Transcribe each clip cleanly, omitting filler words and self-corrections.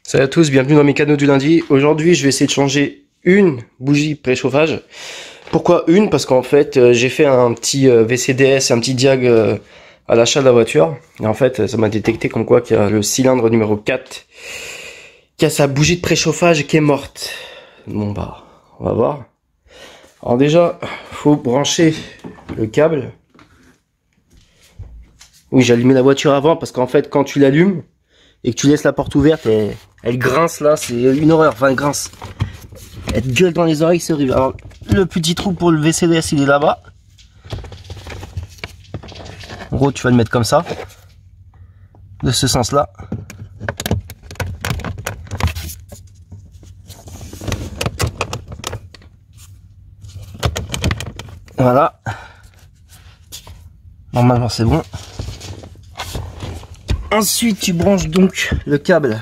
Salut à tous, bienvenue dans mes canaux du lundi. Aujourd'hui, je vais essayer de changer une bougie préchauffage. Pourquoi une? Parce qu'en fait, j'ai fait un petit VCDS, un petit diag à l'achat de la voiture. Et en fait, ça m'a détecté comme quoi qu'il y a le cylindre numéro 4 qui a sa bougie de préchauffage qui est morte. Bon bah, on va voir. Alors déjà, faut brancher le câble. Oui, j'ai allumé la voiture avant parce qu'en fait, quand tu l'allumes et que tu laisses la porte ouverte, elle grince là, c'est une horreur. Enfin, elle grince. Elle te gueule dans les oreilles, c'est horrible. Alors, le petit trou pour le VCDS, il est là-bas. En gros, tu vas le mettre comme ça, de ce sens-là. Voilà. Normalement, c'est bon. Ensuite, tu branches donc le câble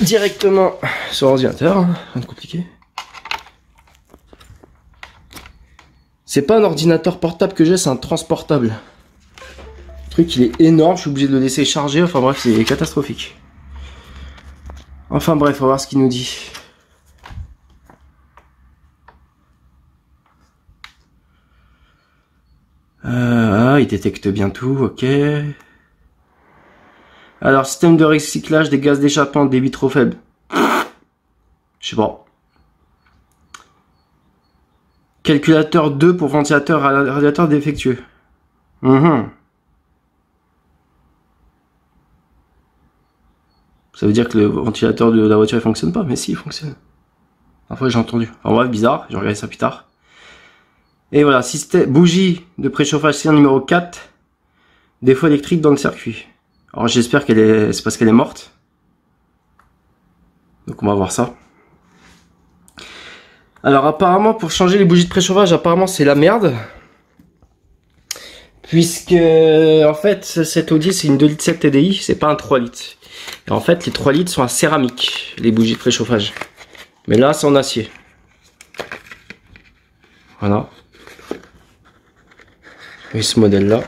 directement sur l'ordinateur. Rien de compliqué. C'est pas un ordinateur portable que j'ai, c'est un transportable. Le truc, il est énorme, je suis obligé de le laisser charger. Enfin bref, c'est catastrophique. Enfin bref, on va voir ce qu'il nous dit. Il détecte bien tout, ok. Alors, système de recyclage des gaz d'échappement, débit trop faible. Je sais pas. Calculateur 2 pour ventilateur radiateur défectueux. Ça veut dire que le ventilateur de la voiture il fonctionne pas, mais si, il fonctionne. Enfin, j'ai entendu. Enfin bref, bizarre, je vais regarder ça plus tard. Et voilà, système, bougie de préchauffage cylindre numéro 4. Défaut électrique dans le circuit. Alors j'espère qu'elle est, c'est parce qu'elle est morte. Donc on va voir ça. Alors apparemment pour changer les bougies de préchauffage, apparemment c'est la merde. Puisque en fait cette Audi c'est une 2,7 litres TDI, c'est pas un 3 litres. Et en fait les 3 litres sont en céramique, les bougies de préchauffage. Mais là c'est en acier. Voilà. Et ce modèle là.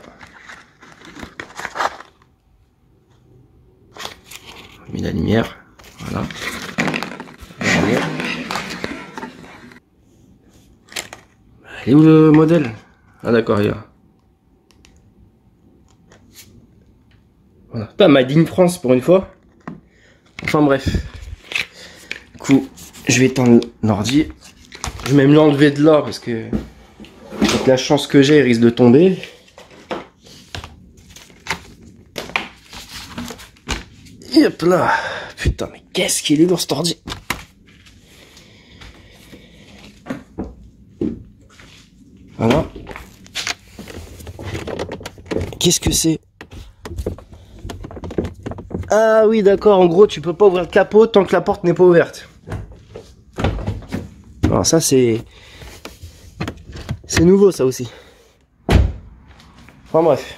On a mis la lumière. Voilà. Il est où le modèle? Ah d'accord, il y a. Voilà. Pas Made in France pour une fois. Enfin bref. Du coup, je vais éteindre l'ordi. Je vais même l'enlever de là parce que avec la chance que j'ai, il risque de tomber. Et hop là. Putain, mais qu'est-ce qu'il est lourd cet ordi. Voilà. Qu'est-ce que c'est? Ah oui, d'accord, en gros, tu peux pas ouvrir le capot tant que la porte n'est pas ouverte. Alors ça, c'est nouveau, ça aussi. Enfin bref.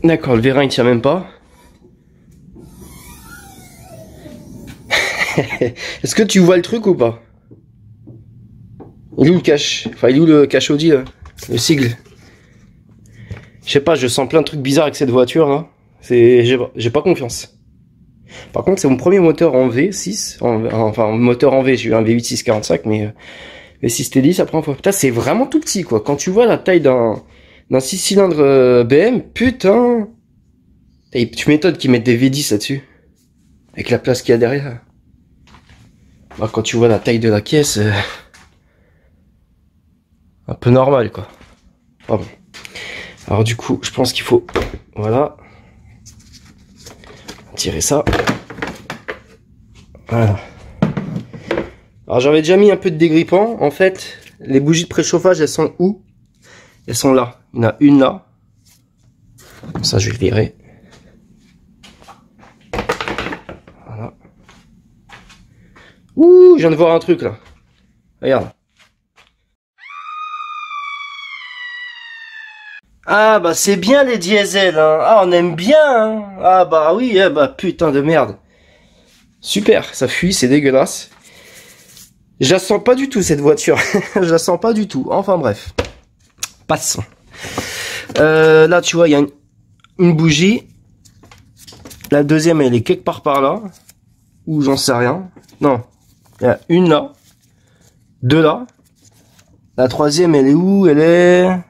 D'accord, le vérin, il tient même pas. Est-ce que tu vois le truc ou pas? Il est où le cache? Enfin, il est où le cache Audi là? Le sigle? Je sais pas, je sens plein de trucs bizarres avec cette voiture là. J'ai pas confiance. Par contre, c'est mon premier moteur en V6. Enfin, moteur en V, j'ai eu un V8 645, mais V6 TDI, c'est la première fois. Putain, c'est vraiment tout petit quoi. Quand tu vois la taille d'un 6 cylindres BM, putain. Et tu m'étonnes qu'ils mettent des V10 là-dessus. Avec la place qu'il y a derrière. Bah, quand tu vois la taille de la caisse, un peu normal quoi. Ah bon. Alors du coup, je pense qu'il faut, voilà, tirer ça. Voilà. Alors j'avais déjà mis un peu de dégrippant. En fait, les bougies de préchauffage, elles sont où? Elles sont là. Il y en a une là. Ça, je vais le virer. Voilà. Ouh, je viens de voir un truc là. Regarde. Ah bah c'est bien les diesels, hein. Ah on aime bien, hein. Ah bah oui, eh bah putain de merde. Super, ça fuit, c'est dégueulasse. Je la sens pas du tout cette voiture. Je la sens pas du tout. Enfin bref. Passons. Là, tu vois, il y a une bougie. La deuxième, elle est quelque part par là. Ou j'en sais rien. Non. Il y a une là. Deux là. La troisième, elle est où? Elle est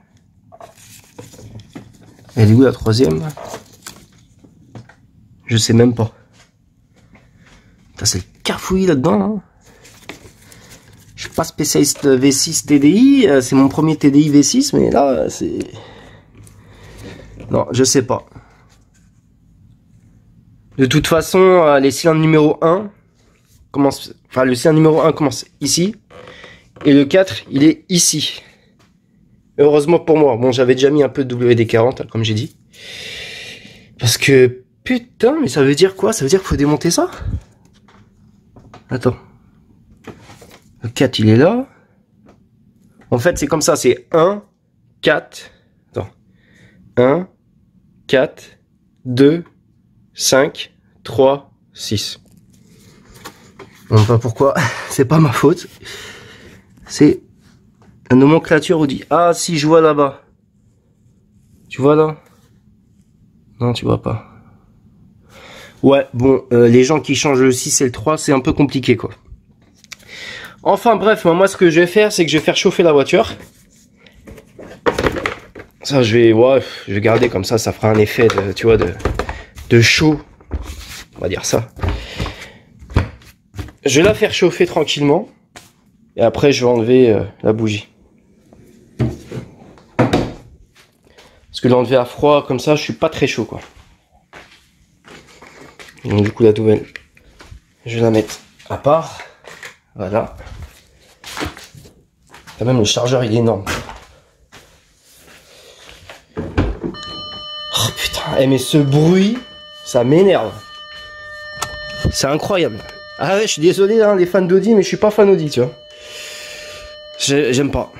où la troisième? Je sais même pas. C'est le cafouillis là-dedans. Hein. Je suis pas spécialiste V6 TDI. C'est mon premier TDI V6, mais là, c'est... Non, je sais pas. De toute façon, les cylindres numéro 1 commencent... Enfin, le cylindre numéro 1 commence ici. Et le 4, il est ici. Heureusement pour moi. Bon, j'avais déjà mis un peu de WD-40, comme j'ai dit. Parce que... Putain, mais ça veut dire quoi? Ça veut dire qu'il faut démonter ça? Attends. Le 4, il est là. En fait, c'est comme ça. C'est 1, 4... Attends. 1, 4, 2, 5, 3, 6. Bon, pas pourquoi. C'est pas ma faute. C'est la nomenclature où dit... Ah, si, je vois là-bas. Tu vois là? Non, tu vois pas. Ouais, bon, les gens qui changent le 6 et le 3, c'est un peu compliqué, quoi. Enfin, bref, moi, ce que je vais faire, c'est que je vais faire chauffer la voiture. Ça, je vais garder comme ça fera un effet de, tu vois, de chaud. On va dire ça. Je vais la faire chauffer tranquillement. Et après, je vais enlever la bougie. Parce que l'enlever à froid, comme ça, je suis pas très chaud, quoi. Donc, du coup, la nouvelle, je vais la mettre à part. Voilà. Quand même, le chargeur, il est énorme. Oh putain, mais ce bruit, ça m'énerve. C'est incroyable. Ah ouais, je suis désolé, hein, les fans d'Audi, mais je suis pas fan d'Audi, tu vois. J'aime pas.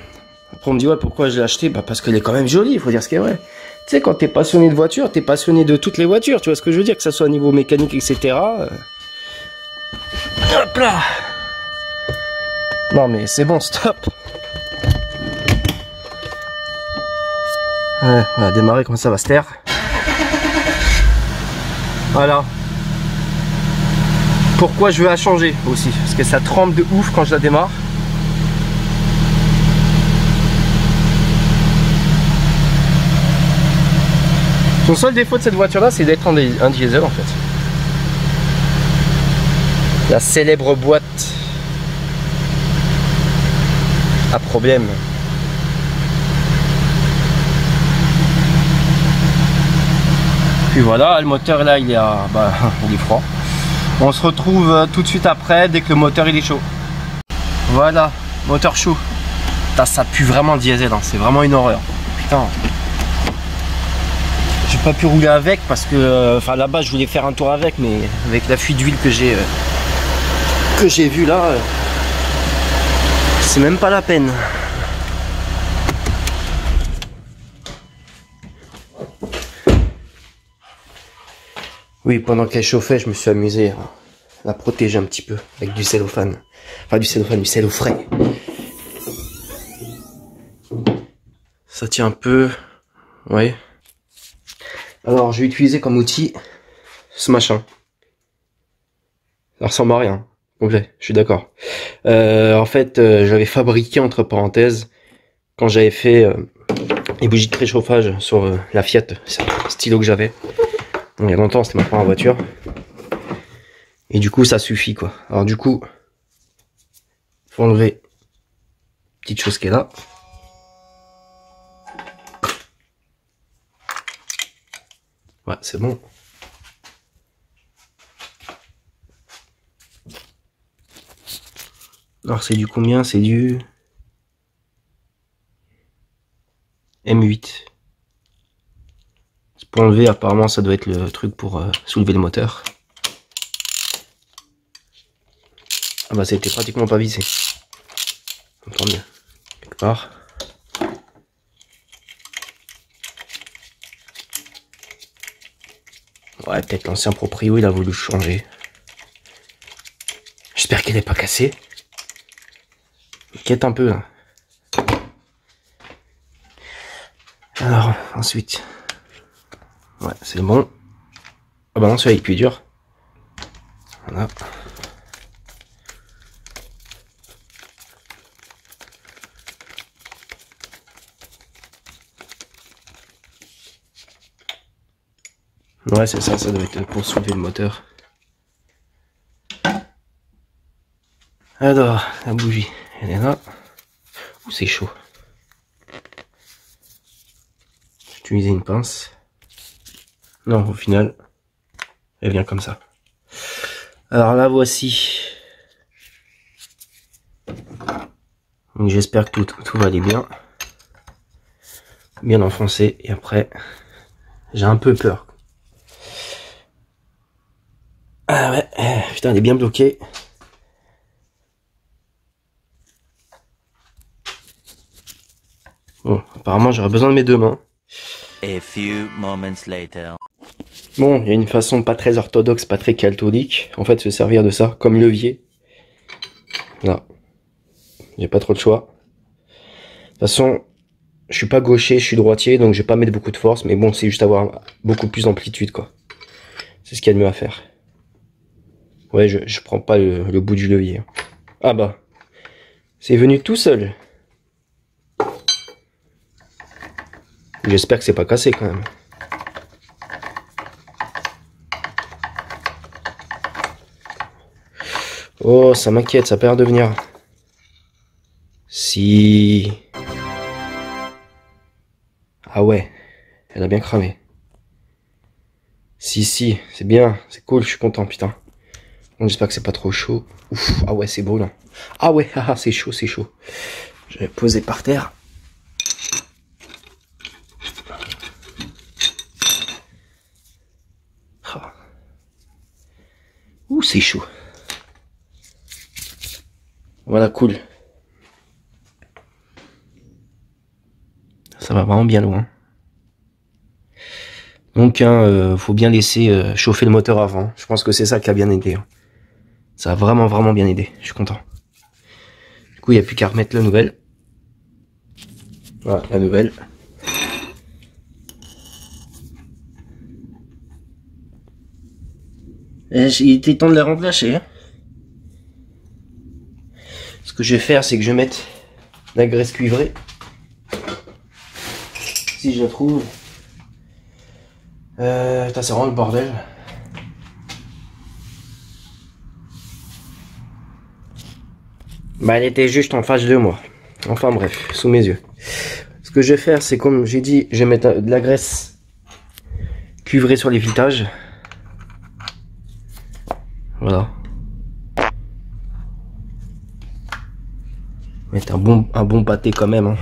Après, on me dit, ouais, pourquoi je l'ai acheté? Bah, parce qu'elle est quand même jolie, il faut dire ce qu'elle est vrai. Tu sais, quand t'es passionné de voiture, t'es passionné de toutes les voitures, tu vois ce que je veux dire, que ça soit au niveau mécanique, etc. Hop là. Non, mais c'est bon, stop. Ouais, on va démarrer, comme ça va se taire. Voilà. Pourquoi je veux la changer aussi? Parce que ça tremble de ouf quand je la démarre. Son seul défaut de cette voiture là, c'est d'être un diesel en fait. La célèbre boîte à problème. Puis voilà, le moteur là il est à... Bah, il est froid. On se retrouve tout de suite après dès que le moteur il est chaud. Voilà, moteur chaud. Putain, ça pue vraiment le diesel, hein. C'est vraiment une horreur. Putain. J'ai pas pu rouler avec parce que... Enfin là-bas je voulais faire un tour avec, mais avec la fuite d'huile que j'ai vue là, c'est même pas la peine. Oui, pendant qu'elle chauffait, je me suis amusé à la protéger un petit peu avec du cellophane. Enfin du cellophane, du cello frais. Ça tient un peu. Ouais. Alors, je vais utiliser comme outil ce machin. Ça ressemble à rien. Complet, je suis d'accord. En fait, j'avais fabriqué, entre parenthèses, quand j'avais fait les bougies de préchauffage sur la Fiat, c'est un stylo que j'avais. Bon, il y a longtemps, c'était ma première voiture. Et du coup, ça suffit, quoi. Alors du coup, faut enlever la petite chose qui est là. Ouais, c'est bon. Alors c'est du combien? C'est du M8. C'est pour enlever, apparemment ça doit être le truc pour soulever le moteur. Ah bah ça a été pratiquement pas vissé. Tant mieux. Quelque part. Ouais, peut-être l'ancien proprio il a voulu changer. J'espère qu'elle n'est pas cassée. M'inquiète un peu là. ensuite, ouais, c'est bon. Ah bah non, celui-là il est plus dur. Voilà. Ouais, c'est ça, ça doit être pour soulever le moteur. Alors, la bougie, elle est là. Ouh, c'est chaud. J'ai utilisé une pince. Non, au final, elle vient comme ça. Alors là, voici. Donc j'espère que tout va aller bien. Bien enfoncé. Et après, j'ai un peu peur. Ah ouais, putain, elle est bien bloquée. Bon, apparemment j'aurais besoin de mes deux mains. A few moments later. Bon, il y a une façon pas très orthodoxe, pas très catholique, en fait, se servir de ça comme levier. Là, j'ai pas trop de choix. De toute façon, je suis pas gaucher, je suis droitier, donc je vais pas mettre beaucoup de force, mais bon, c'est juste avoir beaucoup plus d'amplitude, quoi. C'est ce qu'il y a de mieux à faire. Ouais, je prends pas le bout du levier. Ah bah, c'est venu tout seul. J'espère que c'est pas cassé quand même. Oh, ça m'inquiète, ça perd de venir. Si. Ah ouais, elle a bien cramé. Si, c'est bien, c'est cool, je suis content, putain. Bon, j'espère que c'est pas trop chaud. Ouf, ah ouais, c'est brûlant. Ah ouais, c'est chaud, c'est chaud. Je vais poser par terre. Ah. Ouh, c'est chaud. Voilà, cool. Ça va vraiment bien loin. Donc, faut bien laisser chauffer le moteur avant. Je pense que c'est ça qui a bien aidé. Hein. Ça a vraiment, vraiment bien aidé. Je suis content. Du coup, il n'y a plus qu'à remettre la nouvelle. Voilà, la nouvelle. Il était temps de la remplacer. Hein. Ce que je vais faire, c'est que je vais mettre la graisse cuivrée. Si je la trouve. Putain, c'est vraiment le bordel. Bah, elle était juste en face de moi. Enfin bref, sous mes yeux. Ce que je vais faire, c'est comme j'ai dit, je vais mettre de la graisse cuivrée sur les filetages. Voilà. Mettre un bon pâté quand même. Hein.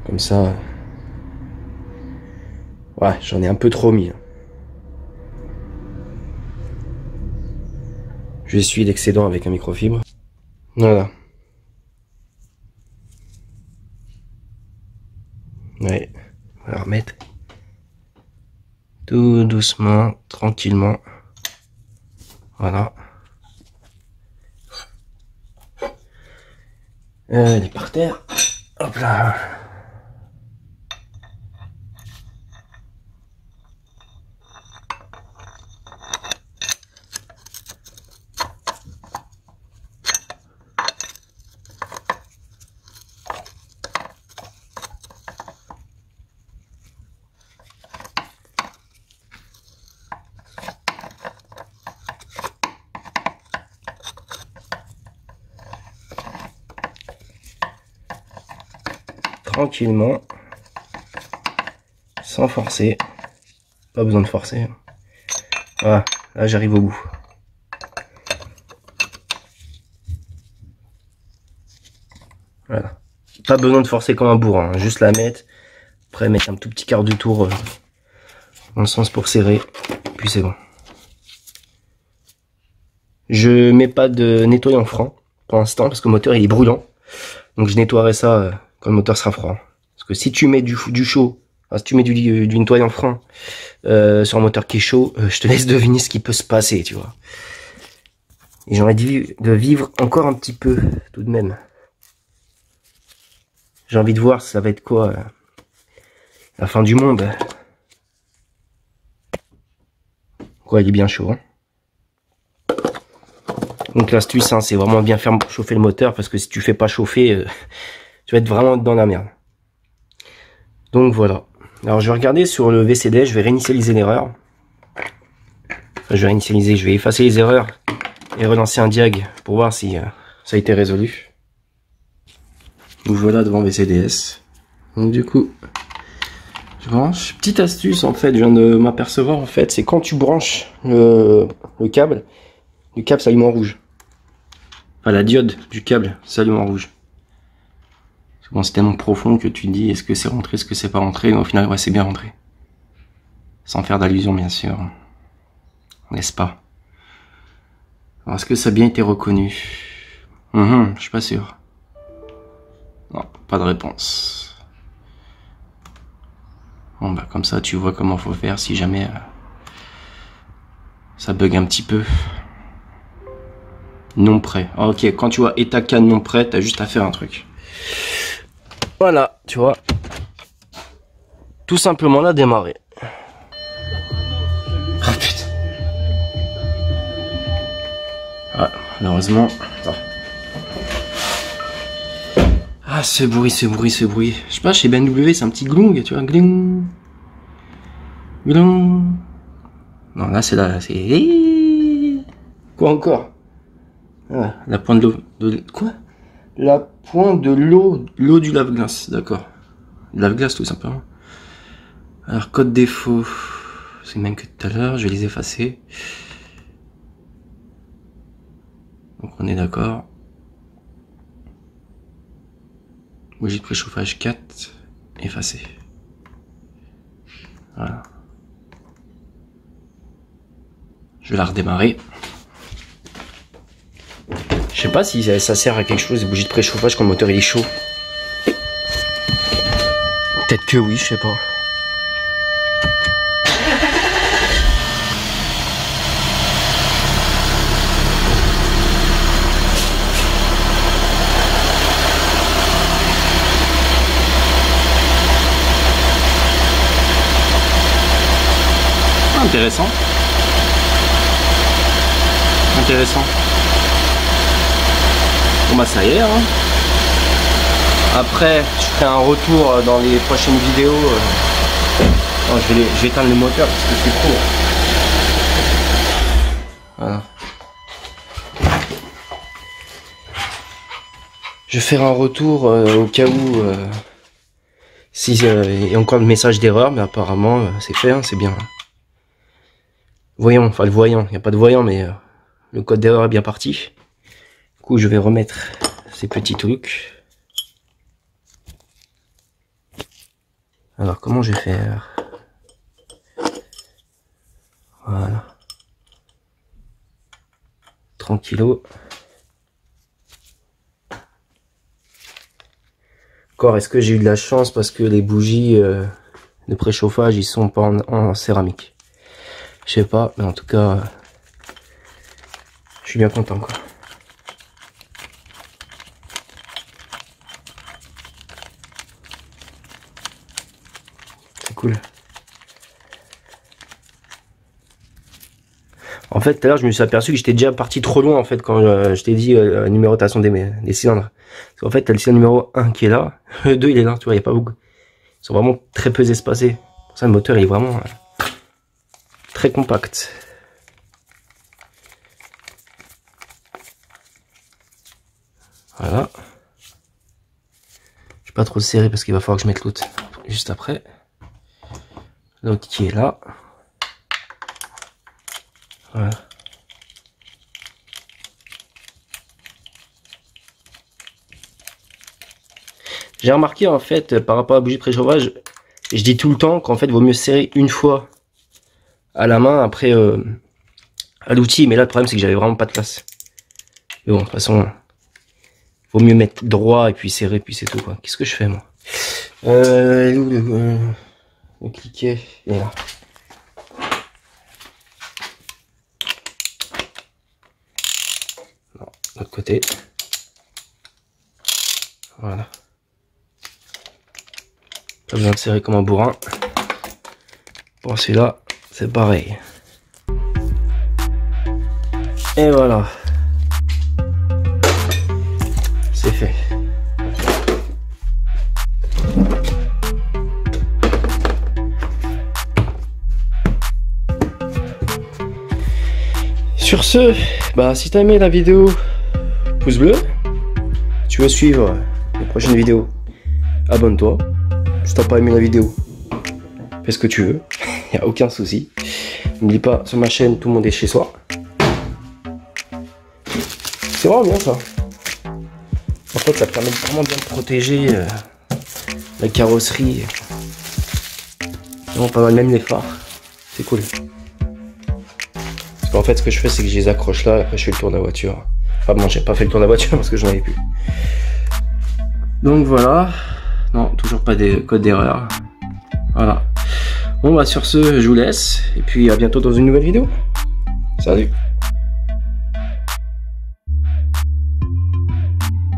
Comme ça. Ouais, j'en ai un peu trop mis. Je vais essuyer l'excédent avec un microfibre. Voilà. Ouais, on va remettre tout doucement, tranquillement. Voilà. Elle est par terre. Hop là. Tranquillement, sans forcer, pas besoin de forcer. Voilà, là j'arrive au bout. Voilà, pas besoin de forcer comme un bourrin, hein. Juste la mettre, après mettre un tout petit quart de tour dans le sens pour serrer, puis c'est bon. Je mets pas de nettoyant franc pour l'instant parce que le moteur il est brûlant, donc je nettoierai ça quand le moteur sera froid. Parce que si tu mets du chaud, enfin, si tu mets du nettoyant franc sur un moteur qui est chaud, je te laisse deviner ce qui peut se passer, tu vois. Et j'ai envie de vivre encore un petit peu, tout de même. J'ai envie de voir ça va être quoi La fin du monde. Quoi, il est bien chaud. Hein. Donc l'astuce, hein, c'est vraiment bien faire chauffer le moteur, parce que si tu fais pas chauffer, tu vas être vraiment dans la merde. Donc voilà. Alors je vais regarder sur le VCD, je vais réinitialiser l'erreur. Enfin, je vais réinitialiser, je vais effacer les erreurs et relancer un diag pour voir si ça a été résolu. Donc voilà devant VCDS. Donc du coup, je branche. Petite astuce en fait, je viens de m'apercevoir en fait, c'est quand tu branches le câble s'allume en rouge. Enfin la diode du câble s'allume en rouge. Bon, c'est tellement profond que tu te dis est-ce que c'est rentré, est-ce que c'est pas rentré, mais au final ouais c'est bien rentré. Sans faire d'allusion bien sûr. N'est-ce pas? Alors est-ce que ça a bien été reconnu? Je suis pas sûr. Non, pas de réponse. Bon bah comme ça tu vois comment faut faire si jamais ça bug un petit peu. Non prêt. Ah, ok, quand tu vois état canne non prêt, t'as juste à faire un truc. Voilà, tu vois. Tout simplement la démarrer. Ah putain. Ah, malheureusement. Attends. Ah, ce bruit. Je sais pas, chez BMW, c'est un petit glong, tu vois. Gling. Glong. Non, là, c'est là. C'est. Quoi encore? Ah, la pointe de l'eau. Quoi? La pointe de l'eau du lave-glace, d'accord. Lave-glace tout simplement. Alors code défaut, c'est le même que tout à l'heure, je vais les effacer. Donc on est d'accord. Bougie de préchauffage 4, effacé. Voilà. Je vais la redémarrer. Je sais pas si ça sert à quelque chose, les bougies de préchauffage quand le moteur il est chaud. Peut-être que oui, je sais pas. Intéressant. Intéressant. Bon bah ça y est. Hein. Après, je ferai un retour dans les prochaines vidéos. Non, je vais éteindre le moteur parce que c'est trop. Voilà. Je vais faire un retour au cas où si il y a encore le message d'erreur, mais apparemment c'est fait, hein, c'est bien. Voyant, enfin le voyant, il n'y a pas de voyant, mais le code d'erreur est bien parti. Du coup, je vais remettre ces petits trucs. Alors, comment je vais faire? Voilà. Tranquillo. Encore, est-ce que j'ai eu de la chance parce que les bougies de préchauffage, ils sont pas en céramique? Je sais pas, mais en tout cas, je suis bien content, quoi. C'est cool. En fait, tout à l'heure, je me suis aperçu que j'étais déjà parti trop loin, en fait, quand je t'ai dit la numérotation des cylindres. Parce qu'en fait, t'as le cylindre numéro 1 qui est là, le 2 il est là, tu vois, il n'y a pas beaucoup. Ils sont vraiment très peu espacés. Pour ça, le moteur, il est vraiment très compact. Voilà. Je vais pas trop serrer parce qu'il va falloir que je mette l'autre juste après. L'autre qui est là. Voilà. J'ai remarqué en fait par rapport à la bougie de préchauffage, je dis tout le temps qu'en fait il vaut mieux serrer une fois à la main après à l'outil, mais là le problème c'est que j'avais vraiment pas de place. Mais bon, de toute façon, vaut mieux mettre droit et puis serrer, puis c'est tout quoi. Qu'est-ce que je fais moi? Le cliquet, il est là. Non, de l'autre côté. Voilà. Pas besoin de serrer comme un bourrin. Pour celui-là, c'est pareil. Et voilà. C'est fait. Sur ce, bah si t'as aimé la vidéo, pouce bleu. Si tu veux suivre les prochaines vidéos, abonne-toi. Si t'as pas aimé la vidéo, fais ce que tu veux, y a aucun souci. N'oublie pas, sur ma chaîne, tout le monde est chez soi. C'est vraiment bien ça. En fait, ça permet de vraiment bien protéger la carrosserie. Vraiment pas mal, même les phares. C'est cool. Parce qu'en fait, ce que je fais, c'est que je les accroche là, et après je fais le tour de la voiture. Enfin bon, j'ai pas fait le tour de la voiture parce que j'en avais plus. Donc voilà. Non, toujours pas de code d'erreur. Voilà. Bon bah sur ce, je vous laisse. Et puis à bientôt dans une nouvelle vidéo. Salut.